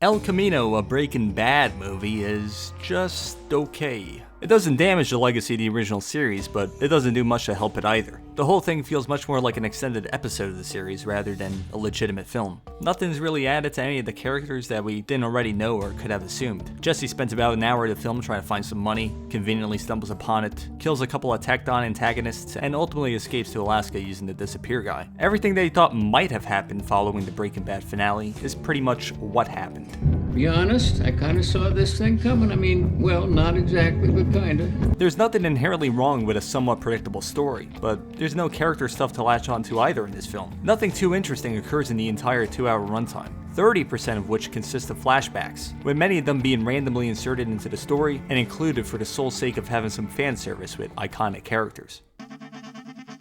El Camino, a Breaking Bad movie, is just okay. It doesn't damage the legacy of the original series, but it doesn't do much to help it either. The whole thing feels much more like an extended episode of the series rather than a legitimate film. Nothing's really added to any of the characters that we didn't already know or could have assumed. Jesse spends about an hour of the film trying to find some money, conveniently stumbles upon it, kills a couple of tacked-on antagonists, and ultimately escapes to Alaska using the disappear guy. Everything that he thought might have happened following the Breaking Bad finale is pretty much what happened. Be honest, I kind of saw this thing coming. I mean, well, not exactly, but kind of. There's nothing inherently wrong with a somewhat predictable story, but there's no character stuff to latch onto either in this film. Nothing too interesting occurs in the entire 2-hour runtime, 30% of which consists of flashbacks, with many of them being randomly inserted into the story and included for the sole sake of having some fan service with iconic characters.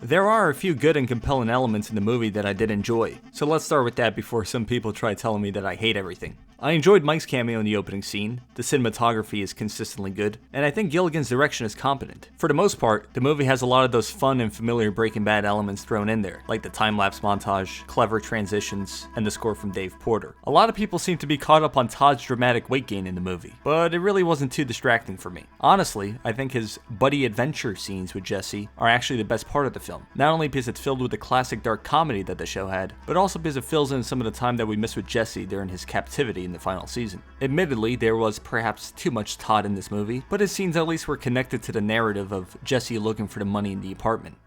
There are a few good and compelling elements in the movie that I did enjoy, so let's start with that before some people try telling me that I hate everything. I enjoyed Mike's cameo in the opening scene, the cinematography is consistently good, and I think Gilligan's direction is competent. For the most part, the movie has a lot of those fun and familiar Breaking Bad elements thrown in there, like the time-lapse montage, clever transitions, and the score from Dave Porter. A lot of people seem to be caught up on Todd's dramatic weight gain in the movie, but it really wasn't too distracting for me. Honestly, I think his buddy adventure scenes with Jesse are actually the best part of the film, not only because it's filled with the classic dark comedy that the show had, but also because it fills in some of the time that we missed with Jesse during his captivity in the final season. Admittedly, there was perhaps too much Todd in this movie, but his scenes at least were connected to the narrative of Jesse looking for the money in the apartment.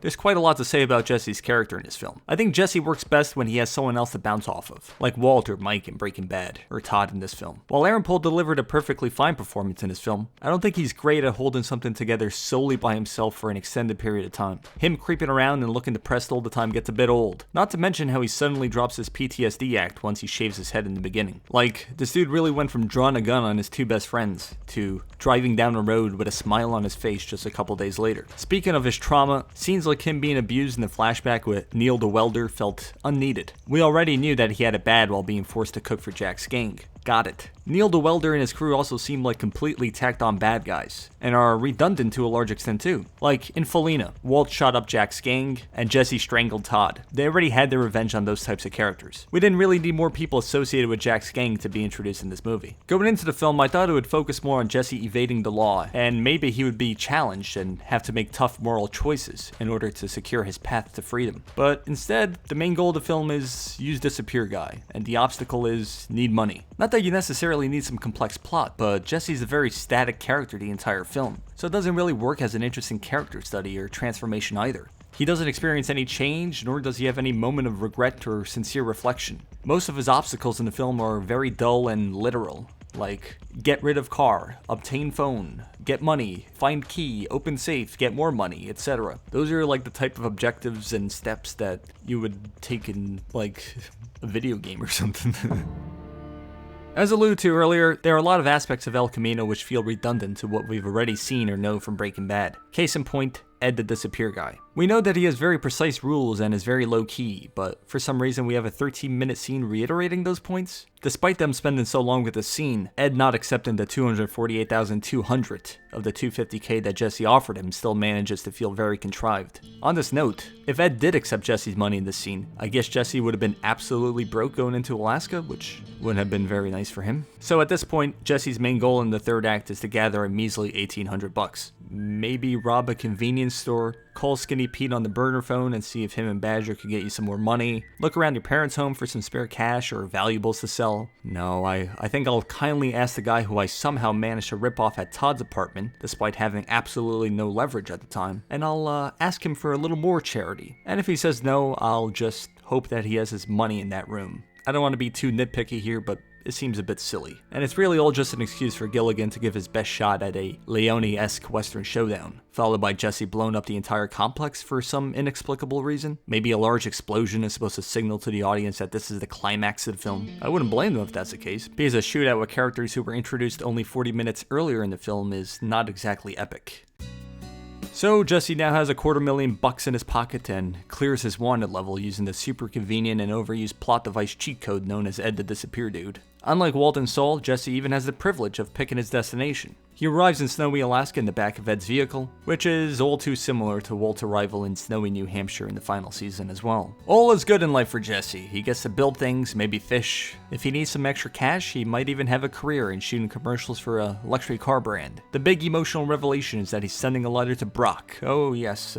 There's quite a lot to say about Jesse's character in this film. I think Jesse works best when he has someone else to bounce off of, like Walt or Mike in Breaking Bad, or Todd in this film. While Aaron Paul delivered a perfectly fine performance in this film, I don't think he's great at holding something together solely by himself for an extended period of time. Him creeping around and looking depressed all the time gets a bit old. Not to mention how he suddenly drops his PTSD act once he shaves his head in the beginning. Like, this dude really went from drawing a gun on his two best friends to driving down a road with a smile on his face just a couple days later. Speaking of his trauma, scenes like him being abused in the flashback with Neil the welder felt unneeded. We already knew that he had it bad while being forced to cook for Jack's gang. Got it. Neil the welder and his crew also seem like completely tacked on bad guys, and are redundant to a large extent too. Like in Felina, Walt shot up Jack's gang, and Jesse strangled Todd. They already had their revenge on those types of characters. We didn't really need more people associated with Jack's gang to be introduced in this movie. Going into the film, I thought it would focus more on Jesse evading the law, and maybe he would be challenged and have to make tough moral choices in order to secure his path to freedom. But instead, the main goal of the film is use disappear guy, and the obstacle is need money. Not that you necessarily need some complex plot, but Jesse's a very static character the entire film, so it doesn't really work as an interesting character study or transformation either. He doesn't experience any change, nor does he have any moment of regret or sincere reflection. Most of his obstacles in the film are very dull and literal, like get rid of car, obtain phone, get money, find key, open safe, get more money, etc. Those are like the type of objectives and steps that you would take in like a video game or something. As alluded to earlier, there are a lot of aspects of El Camino which feel redundant to what we've already seen or know from Breaking Bad. Case in point, Ed the disappear guy. We know that he has very precise rules and is very low key, but for some reason we have a 13-minute scene reiterating those points. Despite them spending so long with the scene, Ed not accepting the $248,200 of the $250K that Jesse offered him still manages to feel very contrived. On this note, if Ed did accept Jesse's money in this scene, I guess Jesse would have been absolutely broke going into Alaska, which wouldn't have been very nice for him. So at this point, Jesse's main goal in the third act is to gather a measly $1,800. Maybe rob a convenience store, call Skinny Pete on the burner phone and see if him and Badger could get you some more money, look around your parents' home for some spare cash or valuables to sell. No, I think I'll kindly ask the guy who I somehow managed to rip off at Todd's apartment, despite having absolutely no leverage at the time, and I'll ask him for a little more charity. And if he says no, I'll just hope that he has his money in that room. I don't want to be too nitpicky here, but it seems a bit silly. And it's really all just an excuse for Gilligan to give his best shot at a Leone-esque Western showdown, followed by Jesse blowing up the entire complex for some inexplicable reason. Maybe a large explosion is supposed to signal to the audience that this is the climax of the film. I wouldn't blame them if that's the case, because a shootout with characters who were introduced only 40 minutes earlier in the film is not exactly epic. So Jesse now has $250,000 in his pocket and clears his wanted level using the super convenient and overused plot device cheat code known as Ed the Disappear Dude. Unlike Walt and Saul, Jesse even has the privilege of picking his destination. He arrives in snowy Alaska in the back of Ed's vehicle, which is all too similar to Walt's arrival in snowy New Hampshire in the final season as well. All is good in life for Jesse. He gets to build things, maybe fish. If he needs some extra cash, he might even have a career in shooting commercials for a luxury car brand. The big emotional revelation is that he's sending a letter to Brock. Oh yes,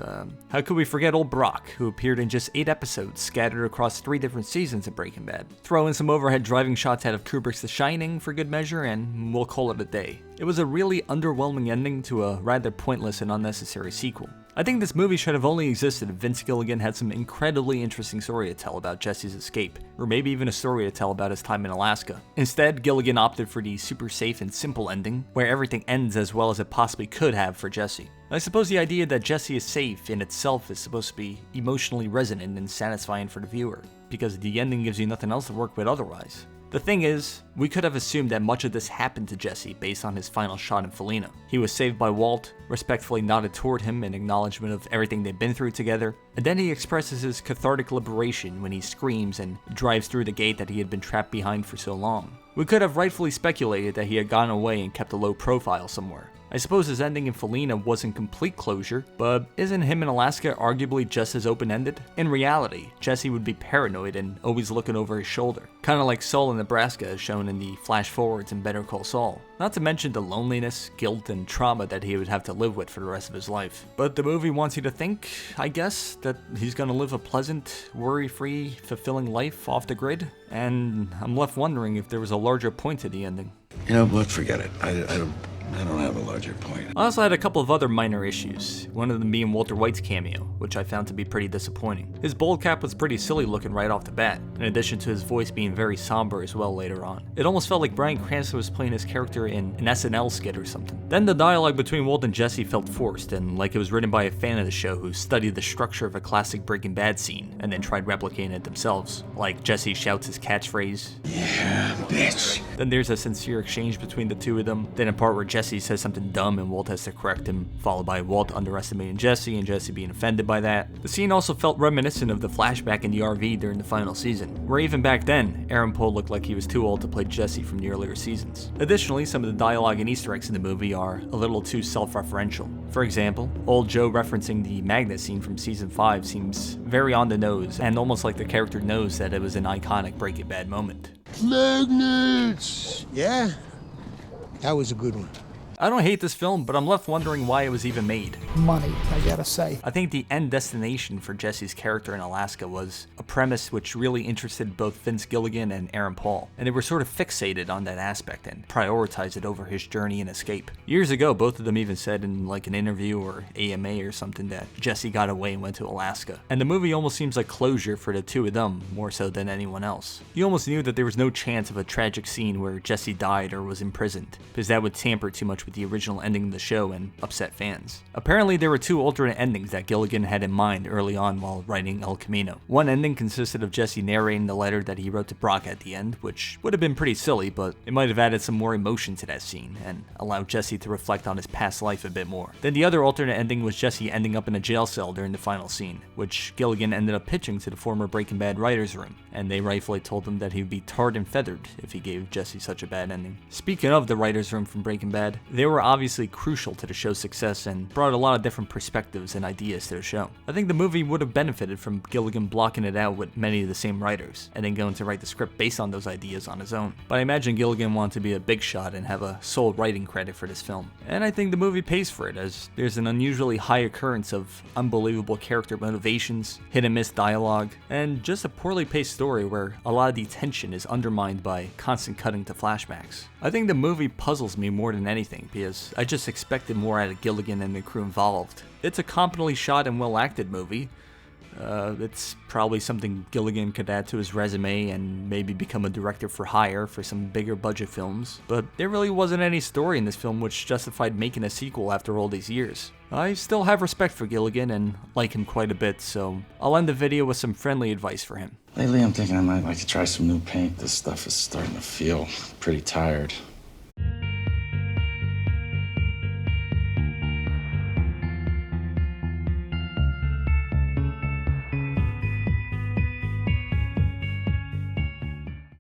how could we forget old Brock, who appeared in just 8 episodes scattered across 3 different seasons of Breaking Bad. Throw in some overhead driving shots out of Kubrick's The Shining for good measure, and we'll call it a day. It was a really underwhelming ending to a rather pointless and unnecessary sequel. I think this movie should have only existed if Vince Gilligan had some incredibly interesting story to tell about Jesse's escape, or maybe even a story to tell about his time in Alaska. Instead, Gilligan opted for the super safe and simple ending, where everything ends as well as it possibly could have for Jesse. I suppose the idea that Jesse is safe in itself is supposed to be emotionally resonant and satisfying for the viewer, because the ending gives you nothing else to work with otherwise. The thing is, we could have assumed that much of this happened to Jesse based on his final shot in Felina. He was saved by Walt, respectfully nodded toward him in acknowledgement of everything they've been through together, and then he expresses his cathartic liberation when he screams and drives through the gate that he had been trapped behind for so long. We could have rightfully speculated that he had gone away and kept a low profile somewhere. I suppose his ending in Felina wasn't complete closure, but isn't him in Alaska arguably just as open-ended? In reality, Jesse would be paranoid and always looking over his shoulder, kinda like Saul in Nebraska as shown in the flash-forwards in Better Call Saul. Not to mention the loneliness, guilt, and trauma that he would have to live with for the rest of his life. But the movie wants you to think, I guess, that he's gonna live a pleasant, worry-free, fulfilling life off the grid, and I'm left wondering if there was a larger point to the ending. You know what, forget it. I don't have a larger point. I also had a couple of other minor issues, one of them being Walter White's cameo, which I found to be pretty disappointing. His bald cap was pretty silly looking right off the bat, in addition to his voice being very somber as well later on. It almost felt like Bryan Cranston was playing his character in an SNL skit or something. Then the dialogue between Walt and Jesse felt forced, and like it was written by a fan of the show who studied the structure of a classic Breaking Bad scene, and then tried replicating it themselves. Like Jesse shouts his catchphrase, "Yeah, bitch." Then there's a sincere exchange between the two of them, then a part where Jesse says something dumb and Walt has to correct him, followed by Walt underestimating Jesse and Jesse being offended by that. The scene also felt reminiscent of the flashback in the RV during the final season, where even back then, Aaron Paul looked like he was too old to play Jesse from the earlier seasons. Additionally, some of the dialogue and Easter eggs in the movie are a little too self-referential. For example, old Joe referencing the magnet scene from season 5 seems very on the nose, and almost like the character knows that it was an iconic Breaking Bad moment. Magnets! Yeah? That was a good one. I don't hate this film, but I'm left wondering why it was even made. Money, I gotta say. I think the end destination for Jesse's character in Alaska was a premise which really interested both Vince Gilligan and Aaron Paul, and they were sort of fixated on that aspect and prioritized it over his journey and escape. Years ago, both of them even said in like an interview or AMA or something that Jesse got away and went to Alaska, and the movie almost seems like closure for the two of them more so than anyone else. You almost knew that there was no chance of a tragic scene where Jesse died or was imprisoned, because that would tamper too much with the original ending of the show and upset fans. Apparently there were 2 alternate endings that Gilligan had in mind early on while writing El Camino. One ending consisted of Jesse narrating the letter that he wrote to Brock at the end, which would have been pretty silly, but it might have added some more emotion to that scene and allowed Jesse to reflect on his past life a bit more. Then the other alternate ending was Jesse ending up in a jail cell during the final scene, which Gilligan ended up pitching to the former Breaking Bad writers' room, and they rightfully told him that he would be tarred and feathered if he gave Jesse such a bad ending. Speaking of the writers' room from Breaking Bad, they were obviously crucial to the show's success and brought a lot of different perspectives and ideas to the show. I think the movie would have benefited from Gilligan blocking it out with many of the same writers, and then going to write the script based on those ideas on his own. But I imagine Gilligan wanted to be a big shot and have a sole writing credit for this film. And I think the movie pays for it, as there's an unusually high occurrence of unbelievable character motivations, hit and miss dialogue, and just a poorly paced story where a lot of the tension is undermined by constant cutting to flashbacks. I think the movie puzzles me more than anything, because I just expected more out of Gilligan and the crew involved. It's a competently shot and well acted movie. It's probably something Gilligan could add to his resume and maybe become a director for hire for some bigger budget films, but there really wasn't any story in this film which justified making a sequel after all these years. I still have respect for Gilligan and like him quite a bit, so I'll end the video with some friendly advice for him. Lately, I'm thinking I might like to try some new paint. This stuff is starting to feel pretty tired.